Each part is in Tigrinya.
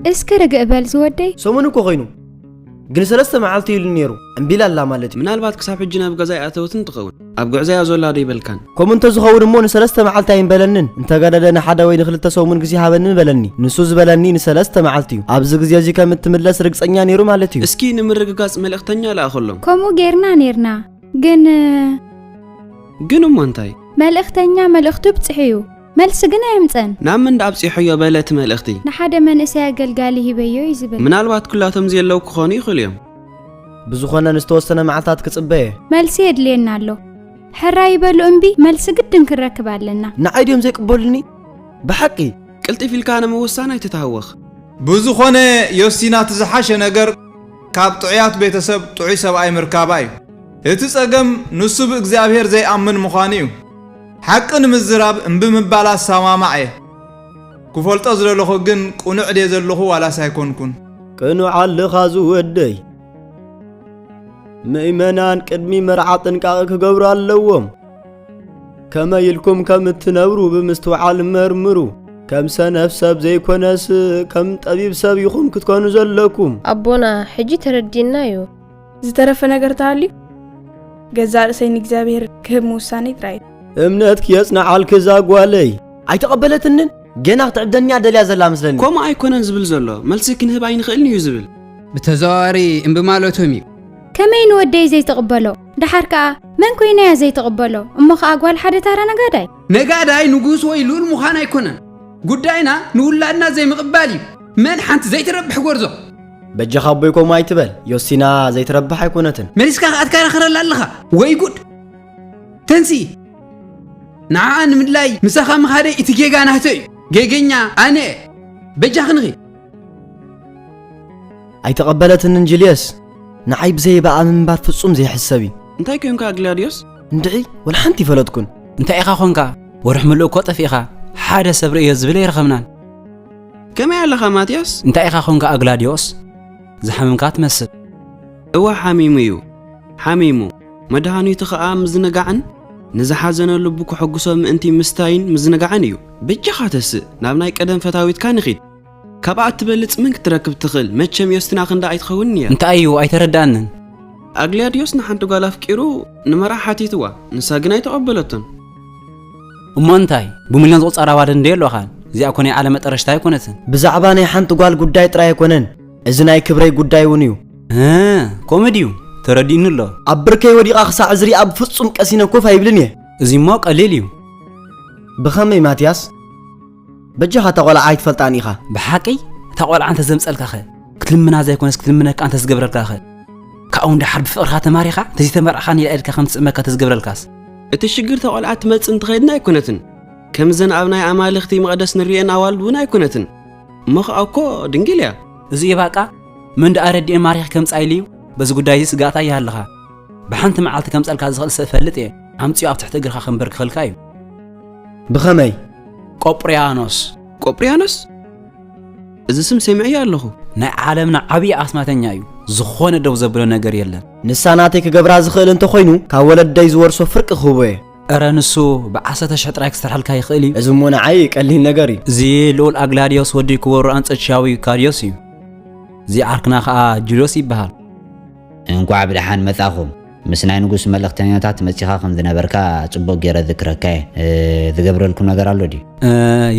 اسكرق قبل زودي سومنو كو خينو ግን ሰለስተ መዓልቲ ኢሉ ነይሩ እምቢላ አላ ማለት ምናልባት ክሳብ ሕጂ ናብ ገዛይ ኣተውትን ትኸውን ኣብ ጉዕዘያ ዘሎ ይበልካን ኮምንተ ዝኸውን እሞ ንሰለስተ መዓልቲ ኣይንበለንን እንተገደደና ሓደ ወይ ንክልተ ሰሙን ግዜ ሃበንን በለኒ ንሱ ዝበለኒ ንሰለስተ መዓልቲ እዩ ኣብዚ ግዜ እዚ ከምትምለስ ርግፀኛ ነይሩ ማለት እዩ እስኪ ንምርግጋጽ መልእክተኛ ላኣኸሎም ከምኡ ጌርና ነርና ግን እሞንታይ መልእክተኛ መልእክቱ ብጽሕዩ መልስ ግን ኣይምፀን ናብ ምን ዳብጽሕዮ በለት መልእክቲ ንሓደ መንእሰይ አገልጋሊ ሂበዮ ይዝብል ምናልባት ኩላቶም ዘለው ክኾኑ ይኽእሉ እዮም ብዙኾነ ንስተወሰነ መዓልታት ክጽበየ መልሲ የድልየና ኣሎ ሕራ ይበሉ እምቢ መልሲ ግድን ክረክብ ኣለና ንዓይድዮም ዘይቅበሉኒ ብሓቂ ቅልጢፍ ኢልካ ንምውሳን ኣይትተሃወኽ ብዙኾነ ዮሲና ትዝሓሸ ነገር ካብ ጥዑያት ቤተሰብ ጥዑይ ሰብኣይ ምርካባ እዩ እቲ ጸገም ንሱ ብእግዚአብሔር ዘይኣምን ምዃኑ እዩ حقن مزراب بمبالا سامامعي كفولطو زللخو جن قنوع دي زلخو ولا سايكونكون قنوع لخازو ودي ميمنان قدمي مرعاتن قاق غبر اللوم كما يلكم كم تنورو بمستوعال مرمرو كم سنف سب زي كونس كم طبيب سب يخوم كتكونو زلكم ابونا حجي تردينايو زترف ነገር ታሊ ገዛር ሰይን እግዚአብሔር ከሙሳኔ ትራይ امنتك يصنع الكزاغوالي اي تقبلتنن جنا تعدنيا دليا زلا مسلني كوما ايكونن زبل زلو ملسك نهب اي نخلني يزبل بتزاري ام بمالوتومي كمين ودي زي تقبلو دحركا من كوينا زي تقبلو امخ اغوال حدا تارا نغاداي نغوس وي لول مخان ايكونن غداينا نولادنا زي مقبالي من حنت زي تربح غورزو بجا خبيكم ما يتبل يوسينا زي تربح ايكونتن مريسكا اتكار خرل لخا وي غود تنسي نعان من لاي مسخا مخاري اتجيغا نهتي جيجينيا انا بجاخنغي اي تقبلت الانجليس نعيب زي بقى من بعد فصوم زي حسابي انتي كونكا غلاديوس ندعي ولا حنتي فلتكن انت ايخا خونكا ورحملو كو طفيخا حاده صبر يزبل يرخمنان كما يالخا ماتياس انت ايخا خونكا اغلاديوس زحممكا تمسل هو حميميو حميمو مدهاني تخا مزنغعن نزحازنا لبكو حقوسهم انتي مستاين مزنغعنيو بجخاتس نابناي قدم فتاويت كان خيد كبعت تبلص منك تركب تخل مچم يستنا خندا ايتخونيا انت ايو ايتردانن اغلاديوس نحنتو غلاف قيرو نمراحاتيتوا نساغناي تقبلتن ومنتاي بمليون زو صراوا دنديلو خان زي اكوني على مطرشتا يكونتن بزعباني حنت قال غداي طرا يكونن ازناي كبري غداي ونيو كوميديو تردين الله عبركي ودي اخسا عزري اب فصم قسينا كوف هيبلني ازي ما قليليو بخمي ماتياس بجها تقول عايت فلطانيخا بحقي تقول انت زمصلكخ كتلمنا زي كونس كتلمنك انت تزغبرلكخ كاون ده حرب فقرها تماريخا تزي تمرخاني لادك خمس امك تزغبرلكاس اتشجر تقول اتمص انت خيدنا يكونتن كم زن ابناي امالختي مقدس نرينا والدونا يكونتن مخ اكو دنجليا زي باقا من ده اردي ماريخ كم صايليو بس قداي سغاتا يالخا بحنت معلت كم صلكا زخل سفلط ايه عمصيو اب تحت اغرخا خنبرك خلكايو بخمي قوبريانوس اذا سم سمعي يالخو نا عالمنا عبي اسماتنيا يو زخونه دو زبل ነገር የለን ንሳናቴ ከገብራ ዝኽእል እንተ ኮይኑ ካብ ወለደይ ዝወርሶ ፍርቅ ክህቦየ እረንሱ በዓሰተ ሸጥራክ ስተርሐልካ ይኽእል እዩ እዚ ሞና ዓይ ቀሊል ነገር እዩ እዚ ሎል አግላዲዮስ ወዲ ክወሩ አንጸቻዊ ካሪዮስ እዩ እዚ አርክና ኸአ ጁሊዮስ ይበሃል እንኳዕ ብድሓን መጻኹም ምስናይ ንጉስ መልእክተኛታት መጽኻ ከም ዝነበርካ ጽቡቕ ገይረ ዝክረካ ዝገብረልኩም ነገር ኣሎ ዲ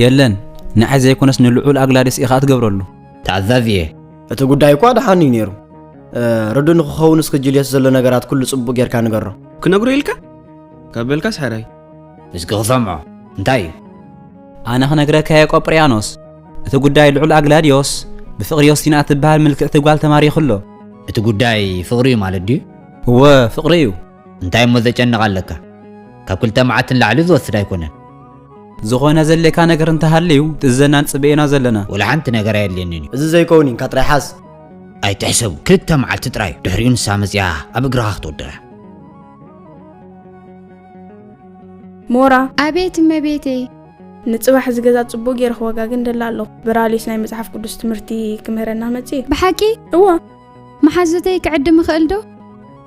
የለን ንዓይ ዘይኮነስ ንልዑል አግላዲዮስ ኢኻ ትገብረሉ ተዓዛዝየ እቲ ጉዳይ እኳ ደሓኒ ነይሩ ردن خون اسك جليس زل ነገራት كل ጽቡቕ ጌርካ ንገሮ ክነግሮ ኢልካ ካበልካስ ሓራይ እስኪ ሰምዖ እንታይ ኣነ ክነግረካ ቆጵርያኖስ እቲ ጉዳይ ልዑል አግላዲዮስ بفقر ዮስቲና ትበሃል ምልክዕቲ ጓል ተማሪኹሎ እቲ ጉዳይ ፍቅሪ ማለት ዲ ወ ፍቅሪዩ እንታይ ሞ ዘጨንቕ ኣለካ ካብ ክልተ መዓልትን ላዕሊ ዝወስድ ኣይኮነን ዝኾነ ዘለካ ነገር እንተሃልዩ ትዘናን ጽበየና ዘለና ወላ ሓንቲ ነገር የለኒ እዚ ዘይኮኒ ካጥራይ ሓስ أي تحسب كلتا مع التطراي دحريون سامزيا أبقراخ تودرا مورا أبيت ما بيتي نتصبح زجاجات صبوغ يرخ وجاجن دلالو برالي سناي مصحف قدس تمرتي كمهرنا متي بحكي هو ما حزتي كعد مخلدو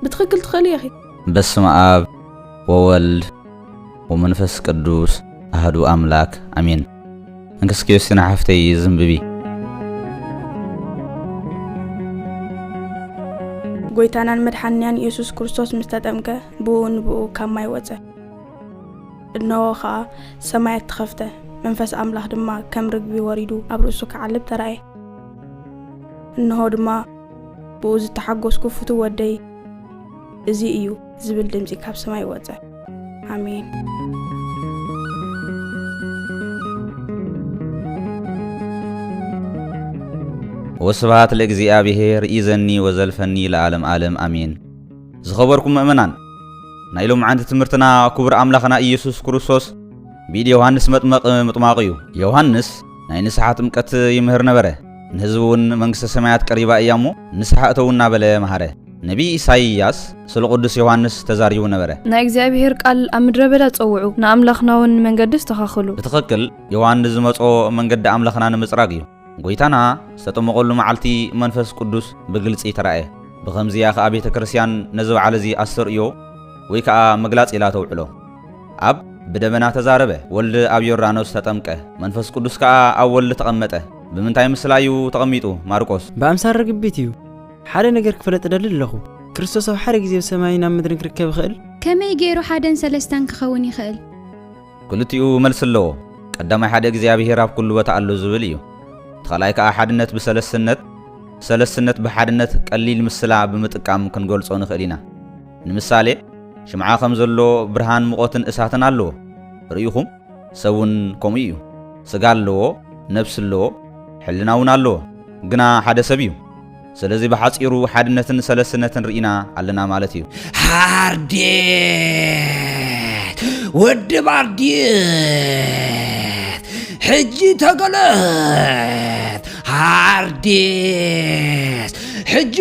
بتخكل تخلي يا أخي بسم آب وولد ومنفس قدوس أحد أملاك أمين انكس كيوسنا حفتي زنببي ጎይታናን መድኃኒያን ኢየሱስ ክርስቶስ ምስተጠምቀ ብኡን ብኡ ከማይ ወፀ እነሆ ኸዓ ሰማያት ተኸፍተ መንፈስ አምላኽ ድማ ከም ርግቢ ወሪዱ ኣብ ርእሱ ከዓልብ ተራእየ እነሆ ድማ ብኡ ዝተሓጎስኩ ፍቱው ወደይ እዚ እዩ ዝብል ድምፂ ካብ ሰማይ ወፀ አሜን وسبحات لእግዚአብሔር ኢዘኒ ወዘልፈኒ ለዓለም ዓለም አሜን ዝኸበርኩም ምእመናን ናይ ሎም ዓንቲ ትምህርትና ክቡር አምላኽና ኢየሱስ ክርስቶስ ቢድ ዮሐንስ መጥመቕ ምጥማቕ እዩ ዮሐንስ ናይ ንስሓ ጥምቀት ይምህር ነበረ ንህዝቡን መንግስተ ሰማያት ቀሪባ እያሞ ንስሓ እተውና በለ መሃረ ነቢ ኢሳይያስ ስለ ቅዱስ ዮሐንስ ተዛሪቡ ነበረ ናይ እግዚአብሔር ቃል ኣብ ምድረ በዳ ፀውዑ ንኣምላኽናውን መንገዲ ዝተኻኽሉ ብትኽክል ዮሐንስ ዝመጾ መንገዲ አምላኽና ንምጽራግ እዩ ጎይታና ዝተጠመቐሉ መዓልቲ መንፈስ ቅዱስ ብግልፂ ተራእየ ብኸምዚያ ከዓ ቤተ ክርስቲያን ነዚ በዓል እዚ ኣስተርእዮ ወይ ከዓ መግላጽ ኢላ ተውዕሎ ኣብ ብደመና ተዛረበ ወልዲ ኣብ ዮርዳኖስ ተጠምቀ መንፈስ ቅዱስ ከዓ ኣብ ወልዲ ተቐመጠ ብምንታይ ምስላዩ ተቐሚጡ ማርቆስ በአምሳል ርግቢት እዩ ሓደ ነገር ክፍለጥ ደል ኣለኹ ክርስቶስ ኣብ ሓደ ግዜ ሰማይ ናብ ምድሪ ክርከብ ይኽእል ከመይ ገይሩ ሓደን ሰለስተን ክኸውን ይኽእል ክልቲኡ መልስ ኣለዎ ቀዳማይ ሓደ እግዚኣብሔር ኣብ ኩሉ ቦታ ኣሎ ዝብል እዩ ተኸላይ ከዓ ሓድነት ብሰለስነት ሰለስነት ብሓድነት ቀሊል ምስላ ብምጥቃም ክንገልጾ ንኽእል ኢና ንምሳሌ ሽምዓ ከም ዘሎ ብርሃን ሙቐትን እሳትን ኣለዎ ርኢኹም ሰውን ከምኡ እዩ ስጋ ኣለዎ ነፍስ ኣለዎ ሕልና እውን ኣለዎ ግና ሓደ ሰብ እዩ ስለዚ ብሓፂሩ ሓድነትን ሰለስነትን ርኢና ኣለና ማለት እዩ ሃርዴት ወዲ ባርዴት ሕጂ ተገለት ሃርዴት ሕጂ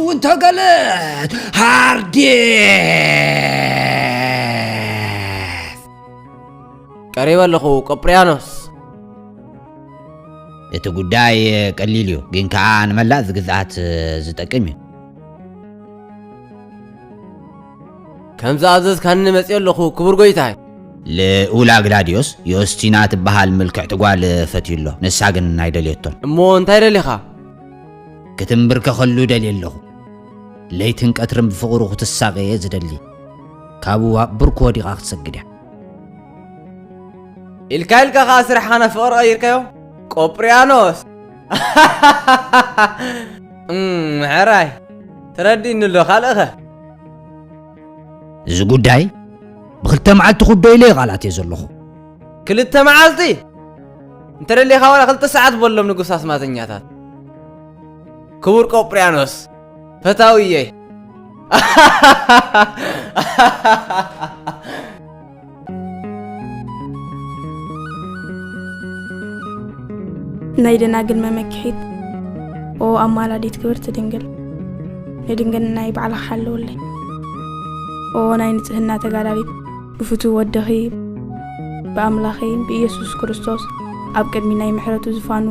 እውን ተገለት ሃርዴት ቀሪበ ኣለኹ ቆጵርያኖስ እቲ ጉዳይ ቀሊል እዩ ግን ከዓ ንመላእ ዝግዝኣት ዝጠቅም እዩ ከም ዝኣዘዝካኒ መፅእ ኣለኹ ክቡር ጎይታይ ልኡላ ግላድዮስ ዮስቲና ትበሃል ምልክዕቲ ጓል ፈትዩሎ ንሳ ግን ኣይደልየቶን እሞ እንታይ ደሊኻ ክትንብርከኸሉ ደልየ ኣለኹ ለይትን ቀትርን ብፍቕሩ ክትሳቀየ ዝደሊ ካብኡ ብርኩ ወዲቓ ክትሰግድ እያ ኢልካ ኸዓ ስራሕኻና ፍቕሪ ቀይርካዮ ቆጵርያኖስ ምሕራይ ተረዲእኒ ኣሎ ካልእ ኸ እዚ ጉዳይ ብክልተ መዓልቲ ኩዶ ኢለ ቃላት እየ ዘለኹ ክልተ መዓልቲ እንተደሊኻ ዋላ 2 ሰዓት በሎም ንጉስ ኣስማተኛታት ክቡር ቆጵርያኖስ ፈታውየ ናይ ደናግል መመክሒት ኦ ኣማላዲት ክብርቲ ድንግል ንድንግል ናይ ባዕልኻ ሓለውለይ ኦ ናይ ንጽህና ተጋዳሊት ብፍቱው ወደኺ በኣምላኺ ብኢየሱስ ክርስቶስ ኣብ ቅድሚ ናይ ምሕረቱ ዝፋኑ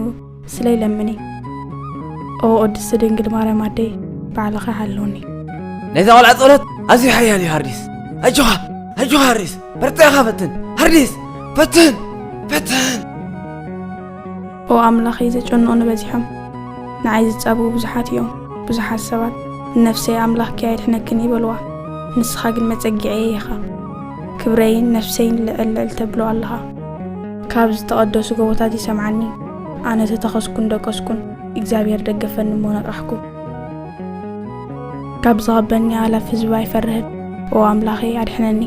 ስለይለምኒ ኦ ቅድስቲ ድንግል ማርያም ኣደይ ባዕልኻ ሓለውኒ ናይዛ ቆልዓ ጸሎት ኣዝዩ ሓያል እዩ ሃርዲስ ኣጆኻ ሃርዲስ በርትዕኻ ፈትን ሃርዲስ ፈትን ኦ ኣምላኺ ዘጨንቑ ንበዚሖም ንዓይ ዝጸብኡ ብዙሓት እዮም ብዙሓት ሰባት ነፍሰይ ኣምላኽ ከያድሕነክን ይበልዋ ንስኻ ግን መጸጊዐየ ኢኻ ክብረይን ነፍሰይን ልዕልዕል ተብሎ ኣለኻ ካብ ዝተቐደሱ ጎቦታት ይሰምዓኒ ኣነ ተተኸስኩን ደቀስኩን እግዚኣብሔር ደገፈኒ እሞ ነቕራሕኩ ካብ ዝቐበኒ ኣላፍ ህዝቢ ኣይፈርህን ኦ ኣምላኺ ኣድሕነኒ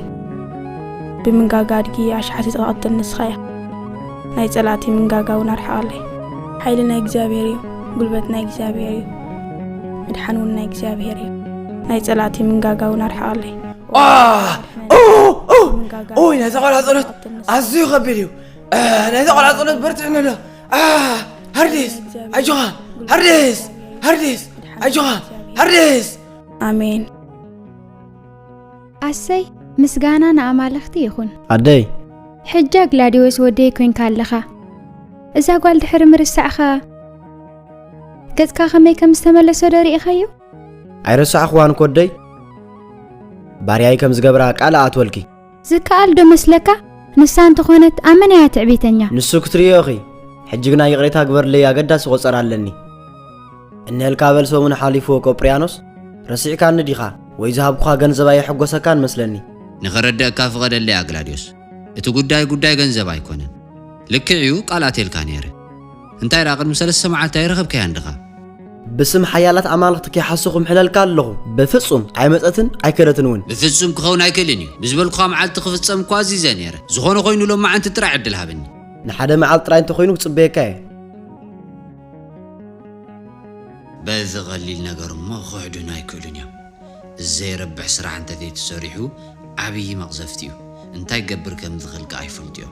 ብምንጋጋ ኣድጊ ኣሽሓቲ ተቐጥል ንስኻ ኢኻ ናይ ጸላእቲ ምንጋጋውን ኣርሕቐለይ ሓይሊ ናይ እግዚኣብሔር እዩ ጉልበት ናይ እግዚኣብሔር እዩ ምድሓን እውን ናይ እግዚኣብሔር እዩ ናይ ጸላእቲ ምንጋጋውን ኣርሕቐለይ ኦይ ናይዛ ቆልዓ ጸሎት ኣዝዩ ከቢድ እዩ ናይዛ ቆልዓ ጸሎት በርትዕኒ ኣሎ ሃርዲስ ኣጆኻ ሃርዲስ ኣሜን ኣሰይ ምስጋና ንኣማልኽቲ ይኹን ኣደይ ሕጃ ግላድዮስ ወደይ ኮይንካ ኣለኻ እዛ ጓል ድሕሪ ምርሳዕኻ ገጽካ ከመይ ከም ዝተመለሰ ዶ ርኢኻዮ ኣይረሳዕኽዋን ኮደይ ባርያይ ከም ዝገብራ ቃል ኣትወልኪ ዝከኣል ዶ መስለካ ንሳ እንተኾነት ኣመን እያ ትዕቢተኛ ንሱ ክትርእዮ ኺ ሕጂ ግና ይቕሬታ ግበርለይ ኣገዳሲ ቖጸር ኣለኒ እንልካ በልሶሙን ሓሊፎ ቆጵርያኖስ ረሲዕካ ንዲኻ ወይ ዝሃብኩኻ ገንዘብ ኣይሕጎሰካን መስለኒ ንኸረድአካ ፍቐደለይ ኣግላድዮስ እቲ ጉዳይ ገንዘብ ኣይኮነን ልክዕዩ ቃላቴልካ ነይረ እንታይ ራ ቅድሚ 3 መዓልቲ ኣይረኸብከያ እንድኻ بسم حيالات أمالك كيحسوكم حلال كالله بفصم عيمتأتن عيكرتنون بفصم كخون عيكلني بزبل خام عالت خفصم كوازي زنير زخون خوينو لو ما أنت ترى عدلها بني نحدا ما عالت راين تخوينو تصبيكاي بذ غليل نجر ما خعدنا يكلني زي ربح سرعة أنت ذي تسريحو عبي مغزفتيو أنت يقبر كم دخلك عيفلتيو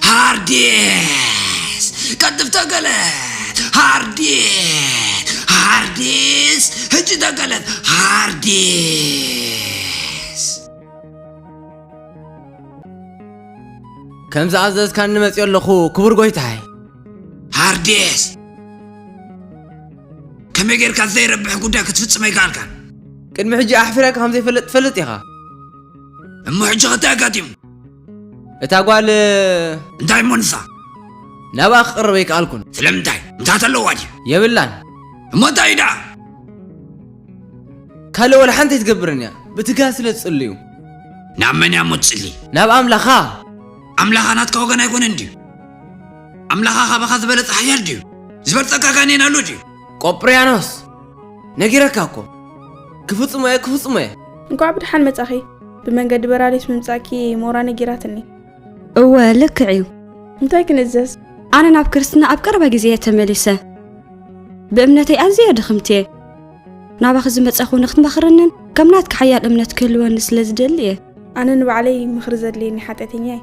هارديس كتف تقلت هارديس هجي تقلت هارديس كم زعزز كان نمت يلخو كبر قويتاي هارديس كم يقير كان زي ربح قداك تفتس ما يقال كان كن محجي أحفرك هم زي فلت يخا محجي غتاقاتيم اتاقوال انتاي منصا نبا أخر بيك ألكن سلمتاي انتهت اللواجي يبلان ما تايدا كالو ولا حنتي تقبرني بتقاسل تصليو نعم من يا متصلي نبا أملخا ناتك وغنا يكون عندي أملخا خبخا زبلت أحيال ديو زبلتك كانين ألوجي قبريانوس نجيرك أكو كفوت ما እንኳ ብድሓን መጻኺ ብመንገዲ በራሊስ ምምጻኪ ሞራ ነጊራትኒ እወ ልክዕዩ እንታይ ክንእዘዝ ኣነ ናብ ክርስትና ኣብ ቀረባ ግዜ ተመሊሰ ብእምነተይ ኣዝየ ድኽምቲ ናባኺ ዝመጻኹ ንኽትመኽረንን ከም ናትካ ሓያል እምነት ክህልወኒ ስለ ዝደሊ እየ ኣነ ንባዕለይ ምኽሪ ዘድልየኒ ሓጢአተኛ እየ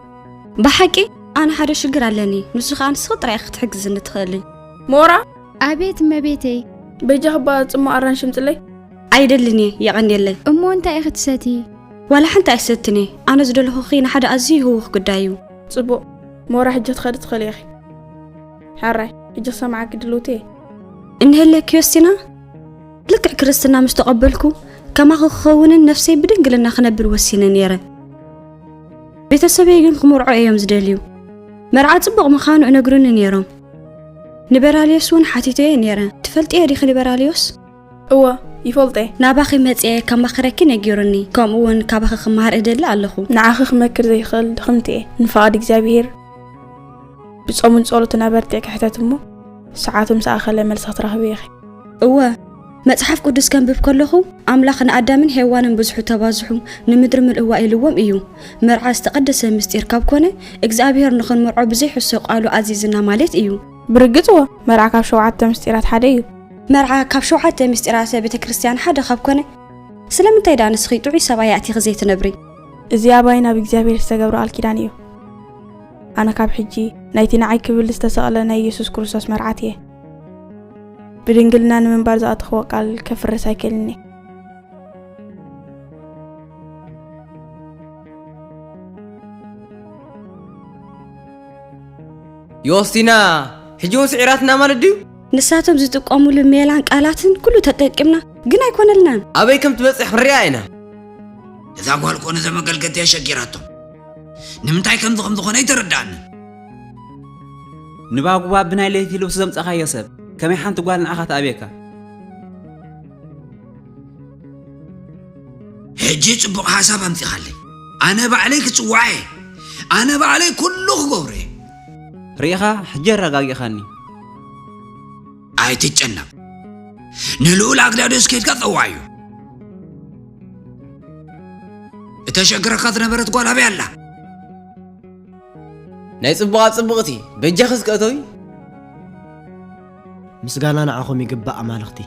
ብሓቂ ኣነ ሓደ ሽግር ኣለኒ ንሱ ከዓ ንስኺ ጥራይ ክትሕግዝኒ ትኽእሊ ሞራ ኣቤት እመቤተይ በጃኽባ ጽማቕ ኣራንሺ ምጽለይ ኣይደልኒ የቐንየለይ እሞ እንታይ ኢኺ ትሰቲ ዋላ ሓንቲ ኣይሰትኒ ኣነ ዝደለኹኺ ንሓደ ኣዝዩ ህውኽ ጉዳይ እዩ ጽቡቕ ሞራ ሕጂ ትኸድ ትኽእል ኢኺ ሓራይ ሕጂ ሰማዓክ ድልውቲ እንህለክ ዮስቲና ልክዕ ክርስትና ምስ ተቐበልኩ ከማኺ ክኸውንን ነፍሰይ ብድንግልና ክነብር ወሲነ ነይረ ቤተሰበይ ግን ክምርዖ እዮም ዝደልዩ መርዓ ጽቡቕ ምዃኑ እነግሩኒ ነይሮም ንበራልዮስ እውን ሓቲተየ ነይረ ትፈልጥየ ዲኺ ንበራልዮስ እወ ይፈልጠ ናባኺ መጽየ ከማኽረኪ ነጊሩኒ ከምኡ እውን ካባኺ ክመሃር እደሊ ኣለኹ ንዓኺ ክመክር ዘይኽእል ድኽምቲ እየ ንፈቓድ እግዚኣብሔር ብጾሙን ጸሎትን ኣበርቲዕ ክሕተት እሞ ሰዓቱ ምሳእኸለ መልሲ ክትረኽቢ ኢኺ እወ መጽሓፍ ቅዱስ ከንብብ ከለኹ ኣምላኽ ንኣዳምን ሔዋንን ብዙሑ ተባዝሑ ንምድሪ ምልእዋ ኢልዎም እዩ መርዓ ዝተቐደሰ ምስጢር ካብ ኮነ እግዚኣብሔር ንኽንመርዖ ብዘይሕሶ ቃሉ ኣዚዝና ማለት እዩ ብርግጽ እወ መርዓ ካብ 7 ምስጢራት ሓደ እዩ መርዓ ካብ 7 ምስጢራት ቤተ ክርስቲያን ሓደ ካብ ኮነ ስለምንታይ ዳ ንስኺ ጥዑይ ሰብኣይ ኣቲኺ ዘይትነብሪ እዚ ኣባይ ናብ እግዚኣብሔር ዝተገብረ ቃል ኪዳን እዩ ኣነ ካብ ሕጂ ናይቲ ንዓይ ክብል ዝተሰቕለ ናይ ኢየሱስ ክርስቶስ መርዓት እየ بدنجلنا من بعد أتوقع كفر سايكلني يوستينا هجو سعراتنا ما نديو نساتهم زتقاموا للميلان قالاتن كله تتقمنا قنا يكون لنا أبيكم تبصح رياينا إذا قال كون إذا ما قال قد يشكيراتهم نمتاي كم ضخم ضخون يتردان نباقوا بابنا ليتي لو سزمت أخا يسب كم يحنت قال أخت أبيكا هجي صبق حساب أمتي خلي أنا بعليك تصوعي أنا بعليك كله غوري ريخا حجر رقاقي خاني أي تتجنب نلول أقدادوس كيت كتصوعيو تشكر خاطر برت قول أبي الله نايس صبغتي بنجخس كأتوي مسجانا نعاهم يقبأ مالختي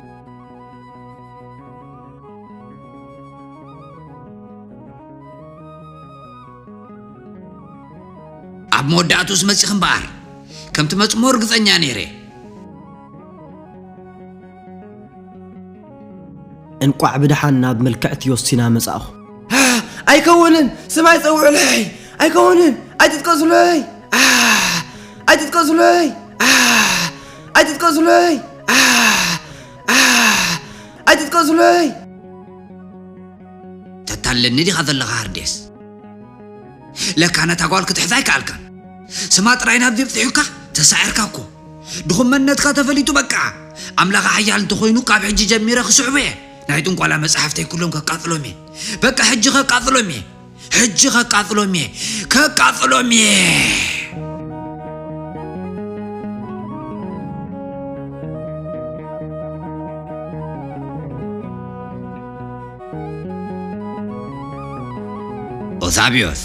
أب موداتوس مسيخن بار كم تمسمور قصنيا نيري انقع بدحنا بملكعت يوستينا مساخ أيكونن سماي صوع لي أيكونن أتتقص لي أتتقص لي أتتقص لي أتتقص لي تتعلن دي هذا الغارديس لك أنا تقول كتحذاك علكان سمعت رأينا بدي بتحكا تسعر كاكو ድኹመነትካ ተፈሊጡ በቃ ኣምላኽ ሓያል እንተኾይኑ ካብ ሕጂ ጀሚረ ክስዕበ ናይ ጥንቋላ መጽሓፍተይ ኩሎም ከቃጥሎም እየ በቃ ሕጂ ከቃጥሎም እየ ሕጂ ከቃጥሎም እየ ኦዛቢዮስ